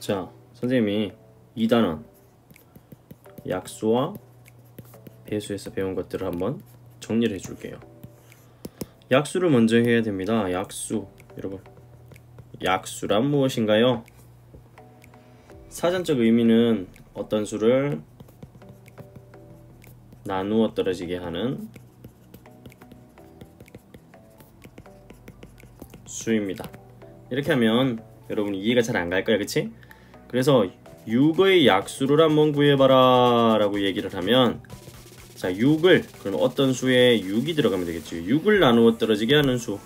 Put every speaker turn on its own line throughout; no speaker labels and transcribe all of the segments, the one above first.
자, 선생님이 2단원 약수와 배수에서 배운 것들을 한번 정리를 해줄게요. 약수를 먼저 해야 됩니다. 약수, 여러분, 약수란 무엇인가요? 사전적 의미는 어떤 수를 나누어 떨어지게 하는 수입니다. 이렇게 하면 여러분 이해가 잘 안 갈 거야, 그치? 그래서 6의 약수를 한번 구해봐라 라고 얘기를 하면, 자, 6을, 그럼 어떤 수에 6이 들어가면 되겠죠. 6을 나누어 떨어지게 하는 수.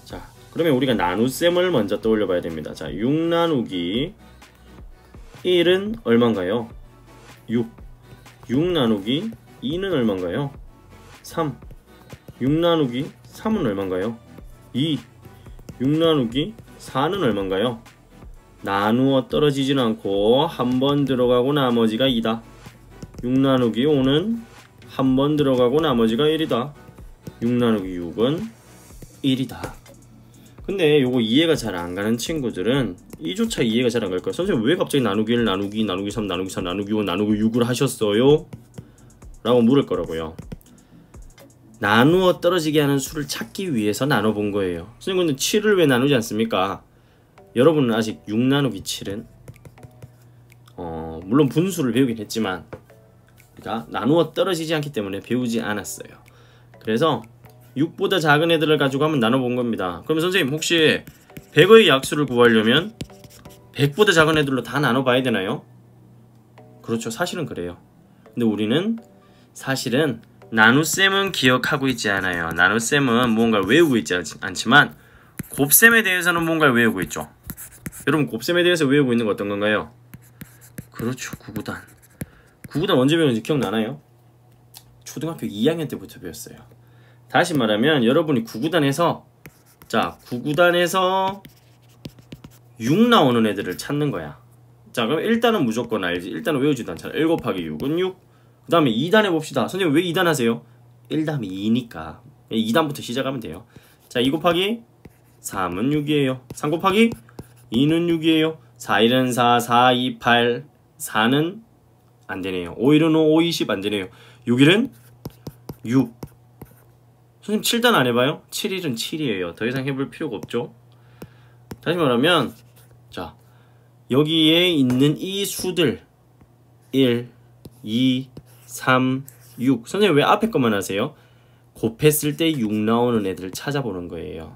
자, 그러면 우리가 나눗셈을 먼저 떠올려 봐야 됩니다. 자, 6 나누기 1은 얼마인가요? 6. 6 나누기 2는 얼마인가요? 3. 6 나누기 3은 얼마인가요? 2. 6 나누기 4는 얼마인가요? 나누어 떨어지진 않고 한 번 들어가고 나머지가 2다. 6 나누기 5는 한 번 들어가고 나머지가 1이다. 6 나누기 6은 1이다. 근데 요거 이해가 잘 안 가는 친구들은 이조차 이해가 잘 안 갈 거야. 선생님 왜 갑자기 나누기 1, 나누기 2, 나누기 3, 나누기 4, 나누기 5, 나누기 6을 하셨어요? 라고 물을 거라고요. 나누어 떨어지게 하는 수를 찾기 위해서 나눠본 거예요. 선생님 근데 7을 왜 나누지 않습니까? 여러분은 아직 6 나누기 7은 물론 분수를 배우긴 했지만 그러니까 나누어 떨어지지 않기 때문에 배우지 않았어요. 그래서 6보다 작은 애들을 가지고 한번 나눠본 겁니다. 그러면 선생님 혹시 100의 약수를 구하려면 100보다 작은 애들로 다 나눠봐야 되나요? 그렇죠. 사실은 그래요. 근데 우리는 사실은 나눗셈은 기억하고 있지 않아요. 나눗셈은 무언가를 외우고 있지 않지만 곱셈에 대해서는 뭔가를 외우고 있죠. 여러분 곱셈에 대해서 외우고 있는 거 어떤 건가요? 그렇죠. 구구단. 구구단 언제 배웠는지 기억나나요? 초등학교 2학년 때부터 배웠어요. 다시 말하면 여러분이 구구단에서, 자, 구구단에서 6 나오는 애들을 찾는 거야. 자, 그럼 1단은 무조건 알지. 1단은 외우지도 않잖아. 1 곱하기 6은 6. 그 다음에 2단 해봅시다. 선생님 왜 2단 하세요? 1 다음에 2니까 2단부터 시작하면 돼요. 자, 2 곱하기 3은 6이에요. 3 곱하기 2는 6이에요. 4, 1은 4, 4, 2, 8, 4는 안되네요. 5, 1은 5, 5, 20 안되네요. 6, 1은 6. 선생님 7단 안해봐요? 7, 1은 7이에요. 더 이상 해볼 필요가 없죠. 다시 말하면, 자, 여기에 있는 이 수들 1, 2, 3, 6. 선생님 왜 앞에 것만 하세요? 곱했을 때 6 나오는 애들을 찾아보는 거예요.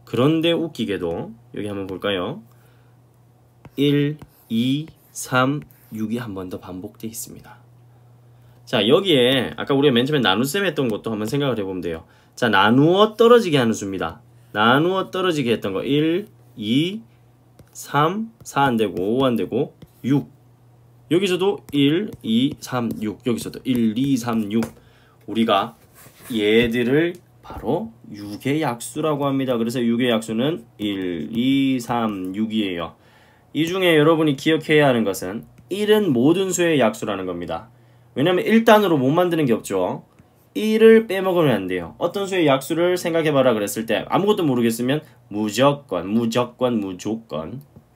그런데 웃기게도 여기 한번 볼까요? 1, 2, 3, 6이 한 번 더 반복되어 있습니다. 자, 여기에 아까 우리가 맨 처음에 나눗셈 했던 것도 한번 생각을 해보면 돼요. 자, 나누어 떨어지게 하는 수입니다. 나누어 떨어지게 했던 거 1, 2, 3, 4 안되고 5 안되고 6. 여기서도 1, 2, 3, 6. 여기서도 1, 2, 3, 6. 우리가 얘들을 바로 6의 약수라고 합니다. 그래서 6의 약수는 1, 2, 3, 6이에요. 이 중에 여러분이 기억해야 하는 것은 1은 모든 수의 약수라는 겁니다. 왜냐면 1단으로 못 만드는 게 없죠. 1을 빼먹으면 안 돼요. 어떤 수의 약수를 생각해봐라 그랬을 때 아무것도 모르겠으면 무조건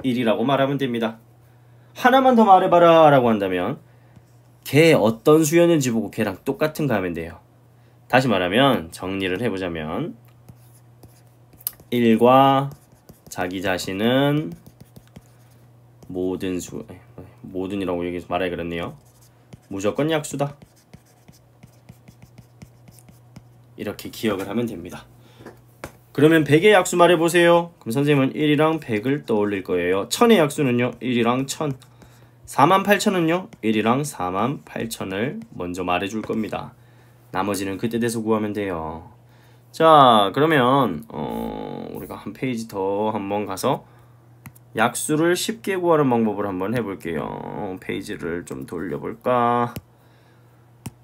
1이라고 말하면 됩니다. 하나만 더 말해봐라 라고 한다면 걔 어떤 수였는지 보고 걔랑 똑같은 거 하면 돼요. 다시 말하면 정리를 해보자면 1과 자기 자신은 모든 수, 모든이라고 여기서 말하기 그렇네요. 무조건 약수다. 이렇게 기억을 하면 됩니다. 그러면 100의 약수 말해보세요. 그럼 선생님은 1이랑 100을 떠올릴 거예요. 1000의 약수는요 1이랑 1000. 48,000은요 1이랑 48,000을 먼저 말해줄 겁니다. 나머지는 그때 돼서 구하면 돼요. 자, 그러면 우리가 한 페이지 더 한번 가서 약수를 쉽게 구하는 방법을 한번 해볼게요. 페이지를 좀 돌려볼까?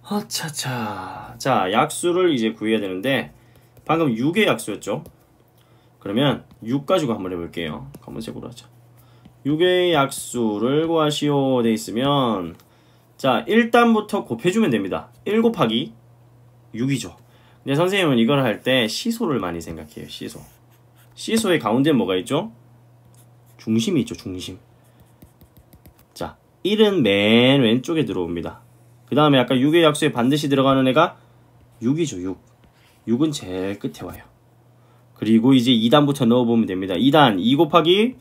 하차차. 자, 약수를 이제 구해야 되는데 방금 6의 약수였죠? 그러면 6 가지고 한번 해볼게요. 검은색으로 하자. 6의 약수를 구하시오 돼 있으면, 자, 1단부터 곱해주면 됩니다. 1 곱하기 6이죠. 근데 선생님은 이걸 할 때 시소를 많이 생각해요. 시소. 시소의 가운데 뭐가 있죠? 중심이 있죠. 중심. 1은 맨 왼쪽에 들어옵니다. 그 다음에 아까 6의 약수에 반드시 들어가는 애가 6이죠. 6. 6은 제일 끝에 와요. 그리고 이제 2단부터 넣어보면 됩니다. 2단 2 곱하기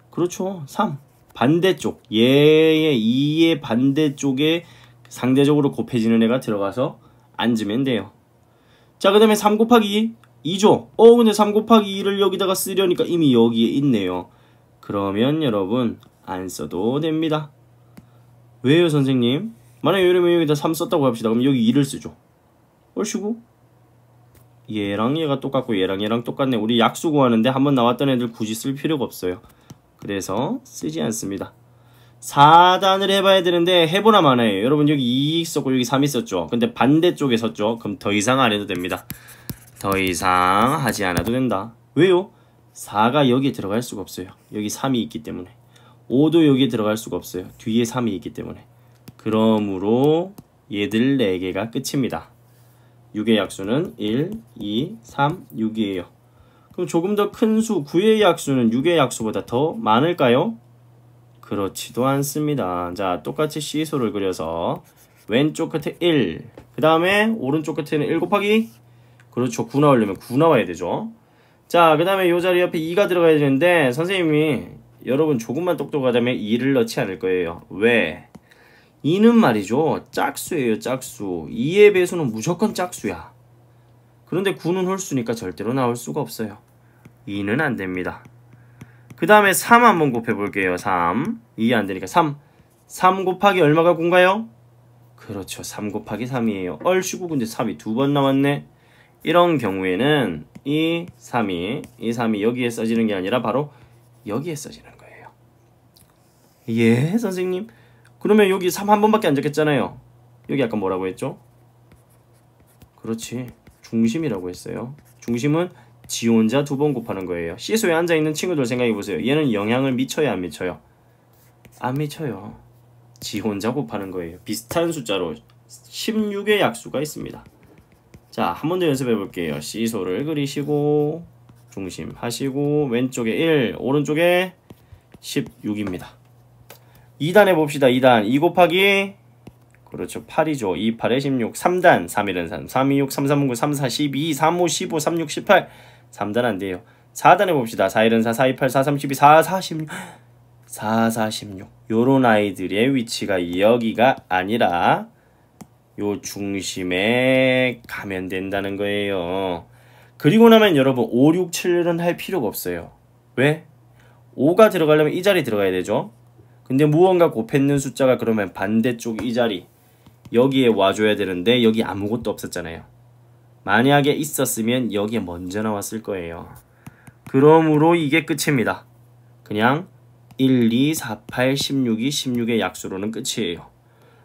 그렇죠. 3. 반대쪽 얘의 2의 반대쪽에 상대적으로 곱해지는 애가 들어가서 앉으면 돼요. 자, 그 다음에 3 곱하기 2죠. 근데 3 곱하기 2를 여기다가 쓰려니까 이미 여기에 있네요. 그러면 여러분 안 써도 됩니다. 왜요 선생님? 만약에 이러면 여기다 3 썼다고 합시다. 그럼 여기 2를 쓰죠. 얼씨구? 얘랑 얘가 똑같고 얘랑 얘랑 똑같네. 우리 약수 구하는데 한번 나왔던 애들 굳이 쓸 필요가 없어요. 그래서 쓰지 않습니다. 4단을 해봐야 되는데 해보나 마나요. 여러분 여기 2 썼고 여기 3이 썼죠. 근데 반대쪽에 썼죠. 그럼 더 이상 안 해도 됩니다. 더 이상 하지 않아도 된다. 왜요? 4가 여기에 들어갈 수가 없어요. 여기 3이 있기 때문에. 5도 여기에 들어갈 수가 없어요. 뒤에 3이 있기 때문에. 그러므로 얘들 4개가 끝입니다. 6의 약수는 1, 2, 3, 6이에요. 그럼 조금 더 큰 수 9의 약수는 6의 약수보다 더 많을까요? 그렇지도 않습니다. 자, 똑같이 시소를 그려서 왼쪽 끝에 1, 그 다음에 오른쪽 끝에는 1 곱하기 그렇죠. 9 나오려면 9 나와야 되죠. 자, 그 다음에 이 자리 옆에 2가 들어가야 되는데 선생님이 여러분 조금만 똑똑하다면 2를 넣지 않을 거예요. 왜? 2는 말이죠. 짝수예요. 짝수. 2의 배수는 무조건 짝수야. 그런데 9는 홀수니까 절대로 나올 수가 없어요. 2는 안 됩니다. 그 다음에 3 한번 곱해볼게요. 3. 2 안 되니까 3. 3 곱하기 얼마가 9인가요? 그렇죠. 3 곱하기 3이에요. 얼씨구 근데 3이 2번 나왔네. 이런 경우에는 이 3이 여기에 써지는 게 아니라 바로 여기에 써지는 거예요. 예, 선생님. 그러면 여기 3 한 번밖에 안 적혔잖아요. 여기 아까 뭐라고 했죠? 그렇지. 중심이라고 했어요. 중심은 지 혼자 2번 곱하는 거예요. 시소에 앉아있는 친구들 생각해보세요. 얘는 영향을 미쳐요? 안 미쳐요? 안 미쳐요. 지 혼자 곱하는 거예요. 비슷한 숫자로 16의 약수가 있습니다. 자, 한 번 더 연습해 볼게요. 시소를 그리시고 중심 하시고 왼쪽에 1, 오른쪽에 16입니다. 2단 해봅시다. 2단 2 곱하기 그렇죠. 8이죠. 2, 8에 16 3단 3, 1은 3 3, 2, 6, 3, 3, 9, 3, 4, 12 3, 5, 15, 3, 6, 18 3단 안 돼요. 4단 해봅시다. 4, 1은 4, 4, 2, 8, 4, 3, 12 4, 4, 16 4, 4, 16 요런 아이들의 위치가 여기가 아니라 요 중심에 가면 된다는 거예요. 그리고 나면 여러분 5, 6, 7은 할 필요가 없어요. 왜? 5가 들어가려면 이 자리 들어가야 되죠. 근데 무언가 곱했는 숫자가 그러면 반대쪽 이 자리 여기에 와줘야 되는데 여기 아무것도 없었잖아요. 만약에 있었으면 여기에 먼저 나왔을 거예요. 그러므로 이게 끝입니다. 그냥 1, 2, 4, 8, 16이 16의 약수로는 끝이에요.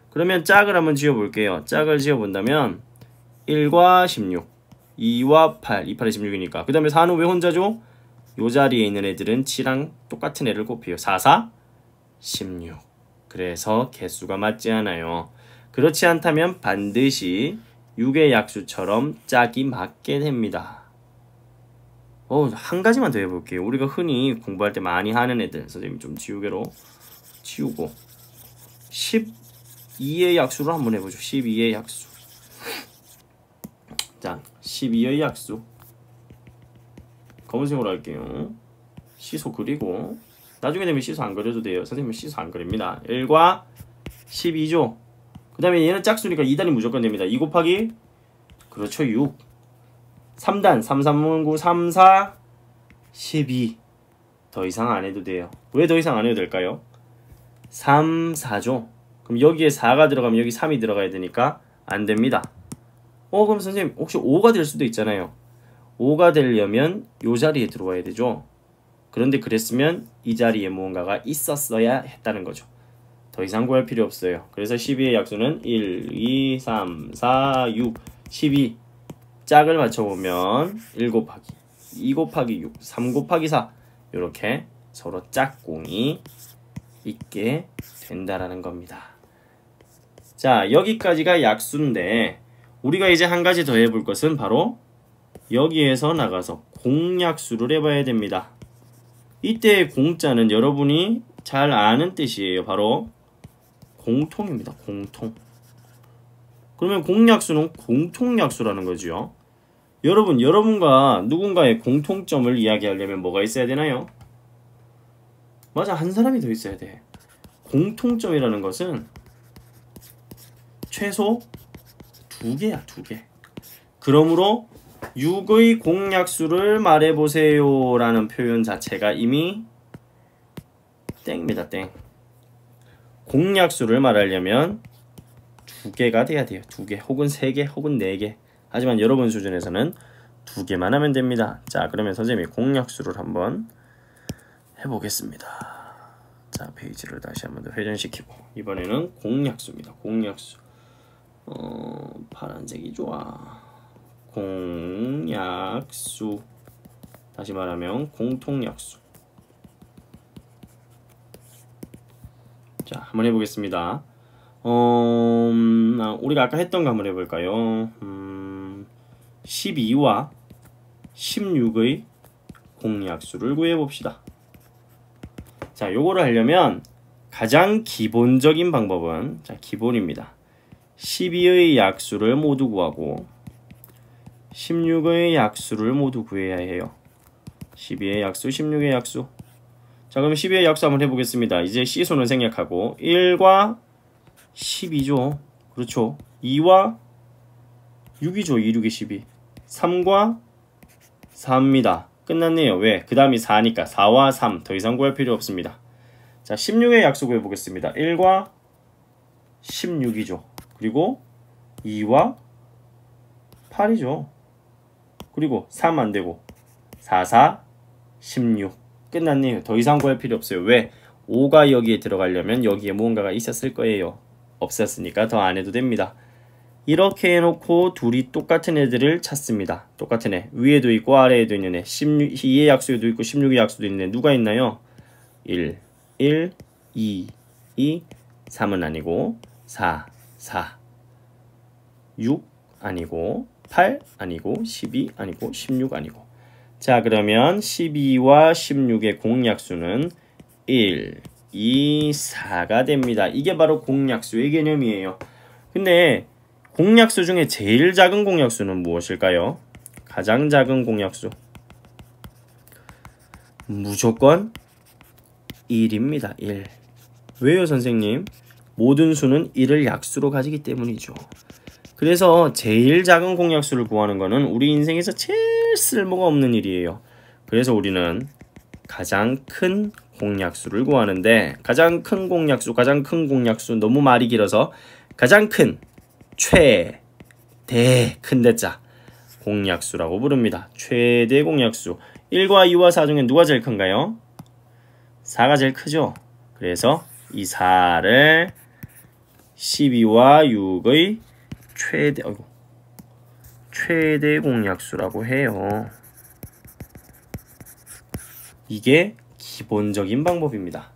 그러면 짝을 한번 지어볼게요. 짝을 지어본다면 1과 16, 2와 8, 2, 8에 16이니까 그 다음에 4는 왜 혼자죠? 요 자리에 있는 애들은 7랑 똑같은 애를 곱해요. 4, 4, 16. 그래서 개수가 맞지 않아요. 그렇지 않다면 반드시 6의 약수처럼 짝이 맞게 됩니다. 한 가지만 더 해볼게요. 우리가 흔히 공부할 때 많이 하는 애들 선생님 좀 지우개로 치우고 12의 약수로 한번 해보죠. 12의 약수. 자, 12의 약수 검은색으로 할게요. 시소 그리고 나중에 되면 시소 안 그려도 돼요. 선생님은 시소 안 그립니다. 1과 12죠. 그 다음에 얘는 짝수니까 2단이 무조건 됩니다. 2 곱하기 그렇죠. 6 3단 3, 3, 9, 3, 4 12 더 이상 안 해도 돼요. 왜 더 이상 안 해도 될까요? 3, 4죠. 그럼 여기에 4가 들어가면 여기 3이 들어가야 되니까 안 됩니다. 그럼 선생님 혹시 5가 될 수도 있잖아요. 5가 되려면 요 자리에 들어와야 되죠. 그런데 그랬으면 이 자리에 무언가가 있었어야 했다는 거죠. 더 이상 구할 필요 없어요. 그래서 12의 약수는 1, 2, 3, 4, 6, 12 짝을 맞춰보면 1 곱하기 2 곱하기 6, 3 곱하기 4 이렇게 서로 짝꿍이 있게 된다라는 겁니다. 자, 여기까지가 약수인데 우리가 이제 한 가지 더 해볼 것은 바로 여기에서 나가서 공약수를 해봐야 됩니다. 이때의 공자는 여러분이 잘 아는 뜻이에요. 바로 공통입니다. 공통. 그러면 공약수는 공통약수라는 거죠. 여러분과 누군가의 공통점을 이야기하려면 뭐가 있어야 되나요? 맞아, 한 사람이 더 있어야 돼. 공통점이라는 것은 최소 2개야, 2개. 그러므로 6의 공약수를 말해보세요 라는 표현 자체가 이미 땡입니다. 땡. 공약수를 말하려면 2개가 돼야 돼요. 2개 혹은 3개 혹은 4개. 하지만 여러분 수준에서는 2개만 하면 됩니다. 자, 그러면 선생님이 공약수를 한번 해보겠습니다. 자, 페이지를 다시 한번 더 회전시키고 이번에는 공약수입니다. 공약수. 파란색이 좋아. 공약수. 다시 말하면 공통약수. 자, 한번 해보겠습니다. 우리가 아까 했던 거 한번 해볼까요? 12와 16의 공약수를 구해봅시다. 자, 요거를 하려면 가장 기본적인 방법은, 자, 기본입니다. 12의 약수를 모두 구하고 16의 약수를 모두 구해야 해요. 12의 약수, 16의 약수. 자, 그럼 12의 약수 한번 해보겠습니다. 이제 C수는 생략하고 1과 12죠. 그렇죠. 2와 6이죠. 2, 6이 12. 3과 4입니다. 끝났네요. 왜? 그 다음이 4니까 4와 3. 더 이상 구할 필요 없습니다. 자, 16의 약수 구해보겠습니다. 1과 16이죠. 그리고 2와 8이죠. 그리고 3 안되고 4, 4, 16. 끝났네요. 더 이상 구할 필요 없어요. 왜? 5가 여기에 들어가려면 여기에 무언가가 있었을 거예요. 없었으니까 더 안 해도 됩니다. 이렇게 해놓고 둘이 똑같은 애들을 찾습니다. 똑같은 애. 위에도 있고 아래에도 있는 애. 12의 약수에도 있고 16의 약수도 있는 애. 누가 있나요? 1, 1, 2, 2, 3은 아니고 4, 4, 6 아니고 8 아니고 12 아니고 16 아니고. 자, 그러면 12와 16의 공약수는 1, 2, 4가 됩니다. 이게 바로 공약수의 개념이에요. 근데 공약수 중에 제일 작은 공약수는 무엇일까요? 가장 작은 공약수. 무조건 1입니다. 1. 왜요, 선생님? 모든 수는 1을 약수로 가지기 때문이죠. 그래서 제일 작은 공약수를 구하는 것은 우리 인생에서 제일 쓸모가 없는 일이에요. 그래서 우리는 가장 큰 공약수를 구하는데, 가장 큰 공약수 너무 말이 길어서 가장 큰 최대 큰 대자 공약수라고 부릅니다. 최대 공약수. 1과 2와 4 중에 누가 제일 큰가요? 4가 제일 크죠. 그래서 이 4를 12와 6의 최대 공약수라고 해요. 이게 기본적인 방법입니다.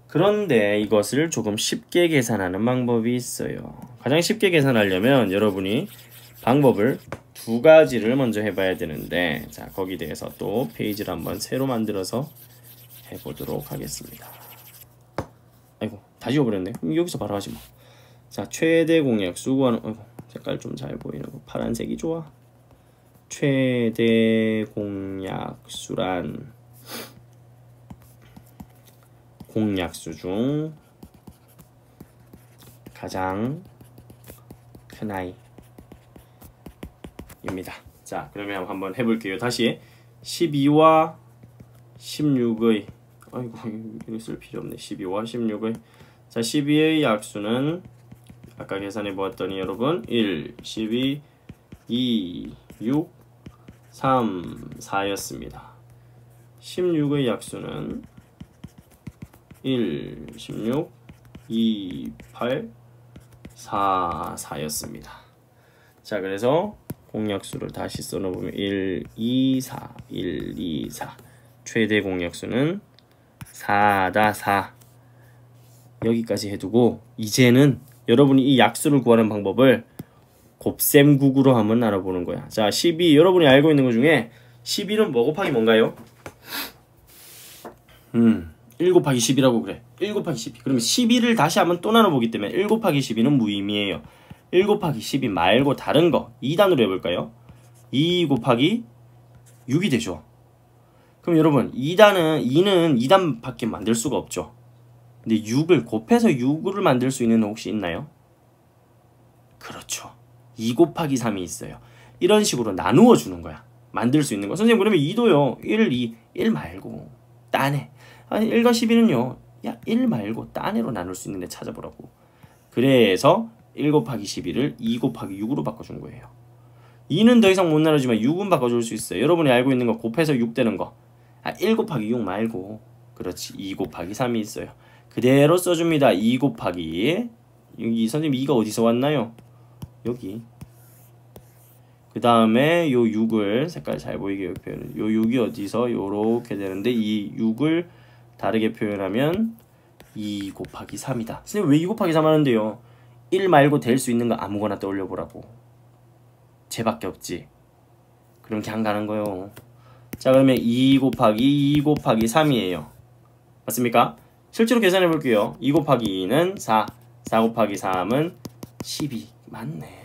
그런데 이것을 조금 쉽게 계산하는 방법이 있어요. 가장 쉽게 계산하려면 여러분이 방법을 2가지를 먼저 해봐야 되는데, 자, 거기에 대해서 또 페이지를 한번 새로 만들어서 해보도록 하겠습니다. 아이고, 다 지워버렸네. 그럼 여기서 바로 하지 뭐. 자, 최대 공약수 구하는, 아이고, 색깔 좀 잘 보이는 거. 파란색이 좋아. 최대 공약수란 공약수 중 가장 큰 아이입니다. 자, 그러면 한번 해볼게요. 다시 12와 16의 아이고, 이거 쓸 필요 없네. 12와 16의 자, 12의 약수는 아까 계산해 보았더니 여러분 1, 12, 2, 6, 3, 4였습니다. 16의 약수는 1, 16, 2, 8, 4, 4였습니다. 자, 그래서 공약수를 다시 써놓으면 1, 2, 4, 1, 2, 4. 최대 공약수는 4다, 4. 여기까지 해두고 이제는 여러분이 이 약수를 구하는 방법을 곱셈국으로 한번 알아보는 거야. 자, 12 여러분이 알고 있는 것 중에 12는 뭐 곱하기 뭔가요? 1 곱하기 10이라고 그래. 1 곱하기 12. 그러면 12를 다시 한번 또 나눠보기 때문에 1 곱하기 12는 무의미해요. 1 곱하기 12 말고 다른 거 2단으로 해볼까요? 2 곱하기 6이 되죠. 그럼 여러분 2는 2단밖에 만들 수가 없죠. 근데 6을 곱해서 6을 만들 수 있는 혹시 있나요? 그렇죠. 2 곱하기 3이 있어요. 이런 식으로 나누어 주는 거야. 만들 수 있는 거. 선생님 그러면 2도요. 1 말고 딴에. 아니 1과 12는요. 야 1 말고 딴에로 나눌 수 있는데 찾아보라고. 그래서 1 곱하기 12를 2 곱하기 6으로 바꿔준 거예요. 2는 더 이상 못 나누지만 6은 바꿔줄 수 있어요. 여러분이 알고 있는 거 곱해서 6 되는 거. 1 곱하기 6 말고 그렇지 2 곱하기 3이 있어요. 그대로 써줍니다. 2 곱하기 여기 선생님 2가 어디서 왔나요? 여기. 그 다음에 요 6을 색깔 잘 보이게 요 6이 어디서 요렇게 되는데 이 6을 다르게 표현하면 2 곱하기 3이다. 선생님 왜 2 곱하기 3 하는데요? 1 말고 될 수 있는 거 아무거나 떠올려 보라고. 쟤밖에 없지. 그럼 그냥 가는 거요. 자 그러면 2 곱하기 3이에요. 맞습니까? 실제로 계산해 볼게요. 2 곱하기 2는 4 곱하기 3은 12 맞네.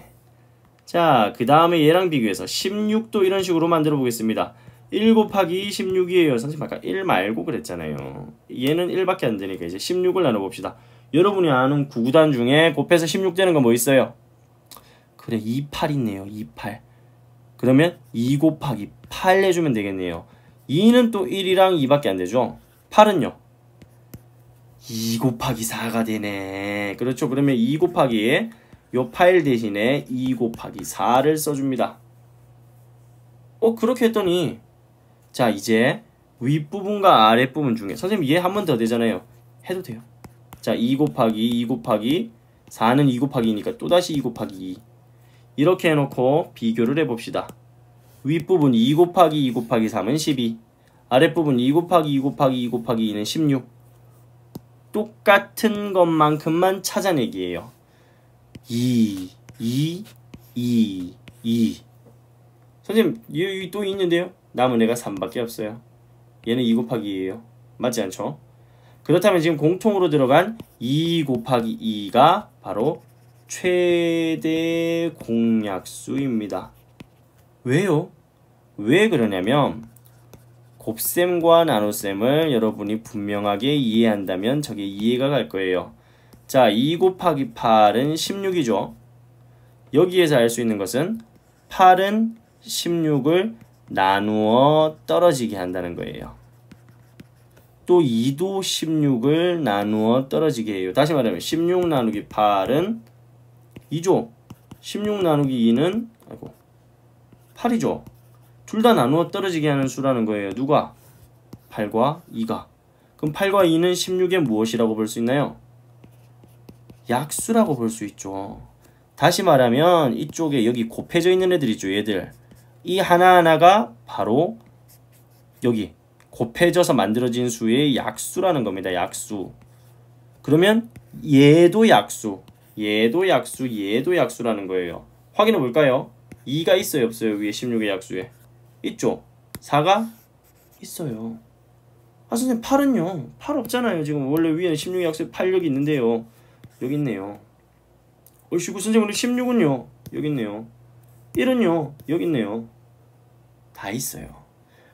자 그 다음에 얘랑 비교해서 16도 이런 식으로 만들어 보겠습니다. 1 곱하기 16이에요. 선생님 아까 1 말고 그랬잖아요. 얘는 1밖에 안 되니까 이제 16을 나눠봅시다. 여러분이 아는 9구단 중에 곱해서 16 되는 거 뭐 있어요? 그래 28 있네요. 28. 그러면 2 곱하기 8 해주면 되겠네요. 2는 또 1이랑 2밖에 안 되죠. 8은요? 2 곱하기 4가 되네. 그렇죠. 그러면 2 곱하기 요 8 대신에 2 곱하기 4를 써줍니다. 그렇게 했더니 자 이제 윗부분과 아랫부분 중에 선생님 얘 한 번 더 되잖아요. 해도 돼요. 자 2 곱하기 4는 2 곱하기니까 또다시 2 곱하기 2 이렇게 해놓고 비교를 해봅시다. 윗부분 2 곱하기 3은 12 아랫부분 2 곱하기 2는 16 똑같은 것만큼만 찾아내기예요. 2 선생님 여기 또 있는데요. 남은 애가 3밖에 없어요. 얘는 2 곱하기 2예요. 맞지 않죠? 그렇다면 지금 공통으로 들어간 2 곱하기 2가 바로 최대 공약수입니다. 왜요? 왜 그러냐면 곱셈과 나눗셈을 여러분이 분명하게 이해한다면 저게 이해가 갈 거예요. 자, 2 곱하기 8은 16이죠. 여기에서 알 수 있는 것은 8은 16을 나누어 떨어지게 한다는 거예요. 또 2도 16을 나누어 떨어지게 해요. 다시 말하면 16 나누기 8은 2죠. 16 나누기 2는 8이죠. 둘 다 나누어 떨어지게 하는 수라는 거예요. 누가? 8과 2가. 그럼 8과 2는 16의 무엇이라고 볼 수 있나요? 약수라고 볼 수 있죠. 다시 말하면 이쪽에 여기 곱해져 있는 애들 있죠. 얘들. 이 하나하나가 바로 여기 곱해져서 만들어진 수의 약수라는 겁니다. 약수. 그러면 얘도 약수, 얘도 약수, 얘도 약수라는 거예요. 확인해 볼까요? 2가 있어요, 없어요? 위에 16의 약수에. 있죠? 4가 있어요. 선생님 8은요? 8 없잖아요. 지금 원래 위에는 16의 약수에 8 여기 있는데요. 여기 있네요. 어이구 선생님 우리 16은요? 여기 있네요. 1은요? 여기 있네요. 다 있어요.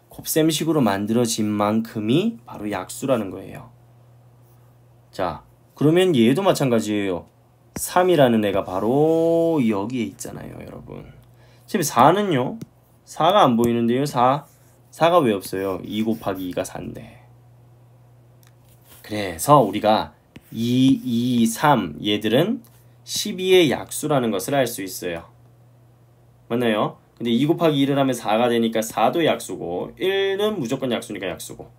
곱셈식으로 만들어진 만큼이 바로 약수라는 거예요. 자, 그러면 얘도 마찬가지예요. 3이라는 애가 바로 여기에 있잖아요, 여러분. 지금 4는요? 4가 안 보이는데요, 4가 왜 없어요? 2 곱하기 2가 4인데. 그래서 우리가 2, 3 얘들은 12의 약수라는 것을 알 수 있어요. 맞나요? 근데 2 곱하기 2를 하면 4가 되니까 4도 약수고 1은 무조건 약수니까 약수고.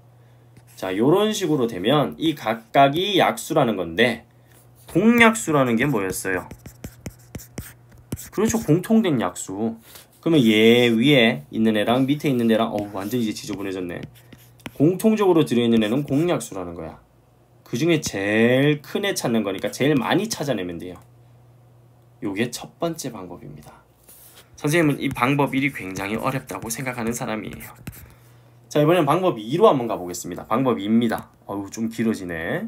자, 요런 식으로 되면 이 각각이 약수라는 건데 공약수라는 게 뭐였어요? 그렇죠. 공통된 약수. 그러면 얘 위에 있는 애랑 밑에 있는 애랑 완전 이제 지저분해졌네. 공통적으로 들어있는 애는 공약수라는 거야. 그 중에 제일 큰 애 찾는 거니까 제일 많이 찾아내면 돼요. 요게 첫 번째 방법입니다. 선생님은 이 방법 1이 굉장히 어렵다고 생각하는 사람이에요. 자, 이번엔 방법 2로 한번 가보겠습니다. 방법 2입니다. 좀 길어지네.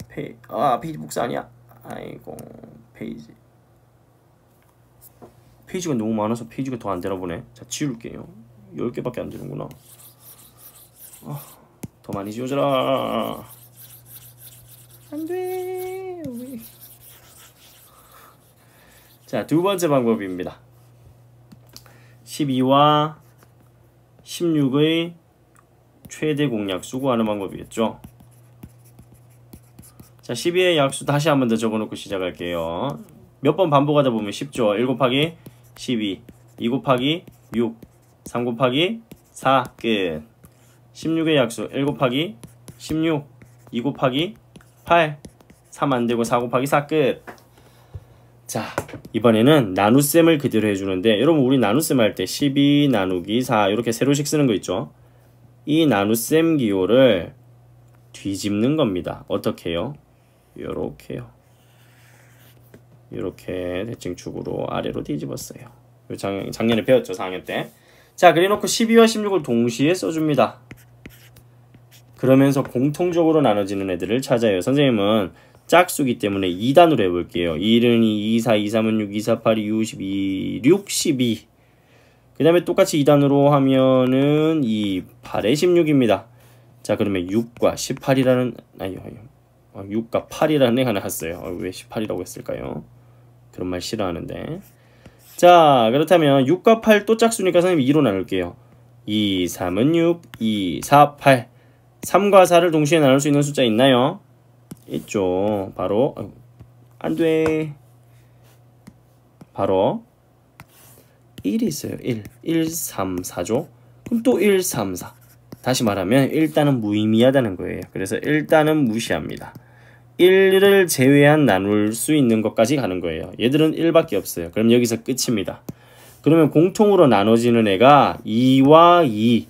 페이지 복사 아니야? 아이고 페이지가 너무 많아서 페이지가 더 안 되나 보네. 자, 지울게요. 10개밖에 안 되는구나. 더 많이 지워져라. 안돼. 자, 두 번째 방법입니다. 12와 16의 최대 공약수 구하는 방법이겠죠. 자, 12의 약수 다시 한 번 더 적어놓고 시작할게요. 몇 번 반복하다 보면 쉽죠. 1 곱하기 12, 2 곱하기 6, 3 곱하기 4, 끝. 16의 약수 1 곱하기 16, 2 곱하기 8, 3 안되고 4 곱하기 4, 끝. 자, 이번에는 나눗셈을 그대로 해주는데, 여러분 우리 나눗셈 할 때 12 나누기 4 이렇게 세로씩 쓰는 거 있죠. 이 나눗셈 기호를 뒤집는 겁니다. 어떻게 해요? 요렇게요. 이렇게 대칭축으로 아래로 뒤집었어요. 작년에 배웠죠, 4학년 때. 자, 그래놓고 12와 16을 동시에 써줍니다. 그러면서 공통적으로 나눠지는 애들을 찾아요. 선생님은 짝수기 때문에 2단으로 해볼게요. 1은 2, 2, 4, 2, 3은 6, 2, 4, 8, 2, 12, 6, 12. 그 다음에 똑같이 2단으로 하면은 2, 8에 16입니다. 자, 그러면 6과 18이라는, 6과 8이라는 애가 나왔어요. 왜 18이라고 했을까요? 그런 말 싫어하는데. 자, 그렇다면 6과 8 또 짝수니까 선생님 2로 나눌게요. 2, 3은 6, 2, 4, 8. 3과 4를 동시에 나눌 수 있는 숫자 있나요? 있죠. 바로 안돼. 바로 1이 있어요. 1, 3, 4죠. 그럼 또 1, 3, 4. 다시 말하면 일단은 무의미하다는 거예요. 그래서 일단은 무시합니다. 1을 제외한 나눌 수 있는 것까지 가는 거예요. 얘들은 1밖에 없어요. 그럼 여기서 끝입니다. 그러면 공통으로 나눠지는 애가 2와 2.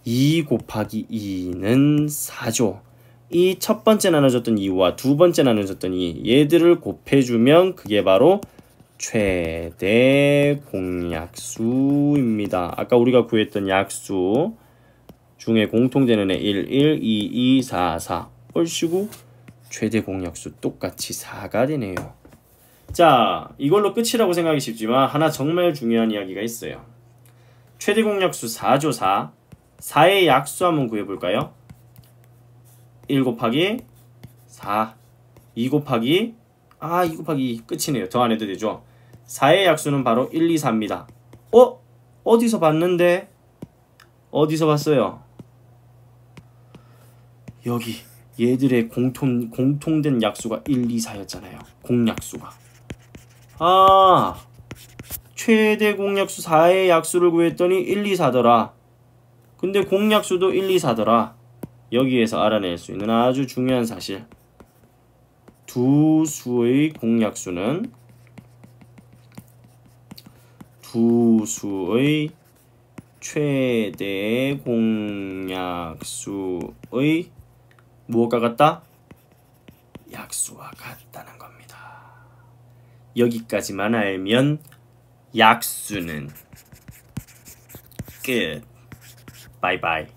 2 곱하기 2는 4죠. 이 첫 번째 나눠졌던 2와 두 번째 나눠졌던 2, 얘들을 곱해주면 그게 바로 최대 공약수입니다. 아까 우리가 구했던 약수 중에 공통되는 애 1, 1, 2, 2, 4, 4. 얼씨구 최대 공약수 똑같이 4가 되네요. 자, 이걸로 끝이라고 생각이 쉽지만 하나 정말 중요한 이야기가 있어요. 최대 공약수 4죠. 4. 4의 약수 한번 구해볼까요? 1 곱하기 4, 2 곱하기 2 곱하기 2 끝이네요. 더 안 해도 되죠. 4의 약수는 바로 1, 2, 4입니다. 어디서 봤는데? 어디서 봤어요? 여기 얘들의 공통된 약수가 1, 2, 4였잖아요. 공약수가. 최대 공약수 4의 약수를 구했더니 1, 2, 4더라. 근데 공약수도 1, 2, 4더라. 여기에서 알아낼 수 있는 아주 중요한 사실. 두 수의 공약수는 두 수의 최대 공약수의 무엇과 같다? 약수와 같다는 겁니다. 여기까지만 알면 약수는 끝. 바이바이.